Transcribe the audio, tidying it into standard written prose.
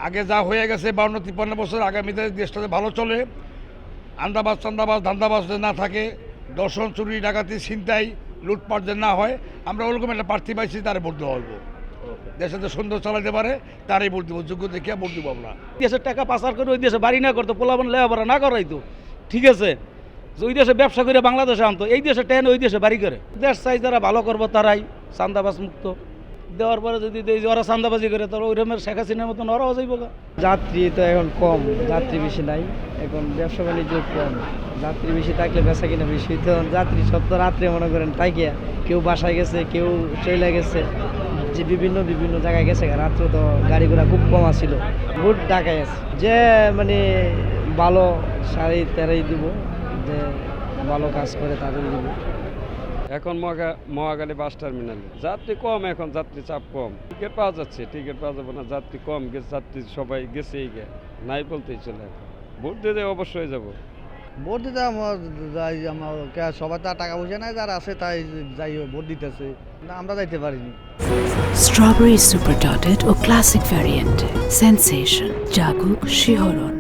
আগে যা হয়ে গেছে 52-53 বছর, আগামীতে দেশটাতে ভালো চলে, আন্দাবাজ চান্দাবাজ ধান্দাবাজ না থাকে, দর্শন চুরি ডাকাতি ছিনতাই লুটপাট যে না হয়, আমরা ওরকম একটা প্রার্থী পাইছি, তারে ভোট দেওয়া হইব। দেশে যে সুন্দর চালাতে পারে তারই ভোট দিব, যোগ্য দেখিয়া ভোট দিব আমরা। দেশের টাকা পাচার করে ওই দেশে বাড়ি না করতো, পোলাপান লেখাপড়া না করাইতো, ঠিক আছে, ওই দেশে ব্যবসা করে বাংলাদেশে আনতো, এই দেশে টেন ওই দেশে বাড়ি করে। দেশ চাই যারা ভালো করবো তারাই চান্দাবাজ মুক্ত দেওয়ার পরে যদি ওরা চান্দাবাজি করে তাহলে ওই রকমের শেখ হাসিনার মতন ওরাও যাইব। যাত্রী তো এখন কম, যাত্রী বেশি নাই, এখন ব্যবসা বাণিজ্য কম, যাত্রী বেশি থাকলে বেচা কিনা বেশি। তো যাত্রী সব তো রাত্রে মনে করেন তাইকিয়া কেউ বাসায় গেছে, কেউ চলে গেছে, যে বিভিন্ন বিভিন্ন জায়গায় গেছে। রাত্রে তো গাড়ি ঘোড়া খুব কম আসছিল। ভোট ঢাকায় আছে, যে মানে ভালো শাড়ি তেরাই দিব, যে ভালো কাজ করে তাদের দিব। এখন মহাখালী বাস টার্মিনালে যাত্রী কম, এখন যাত্রী চাপ কম, টিকিট পাওয়া যাচ্ছে, টিকিট পাওয়া যাবে না, যাত্রী কম গেছে, যাত্রী সবাই গেছেই গে নাই বলতেই চলে। ভোট দিতে অবশ্যই যাব। ভোট দিতে আমার সবার তো টাকা পয়সা নাই, যারা আছে তাই যাই ভোট দিতেছে, আমরা যাইতে পারিনি। স্ট্রবেরি সুপার ডটেড ও ক্লাসিক ভ্যারিয়েন্টে সেন্সেশন জাগুক শিহরণ।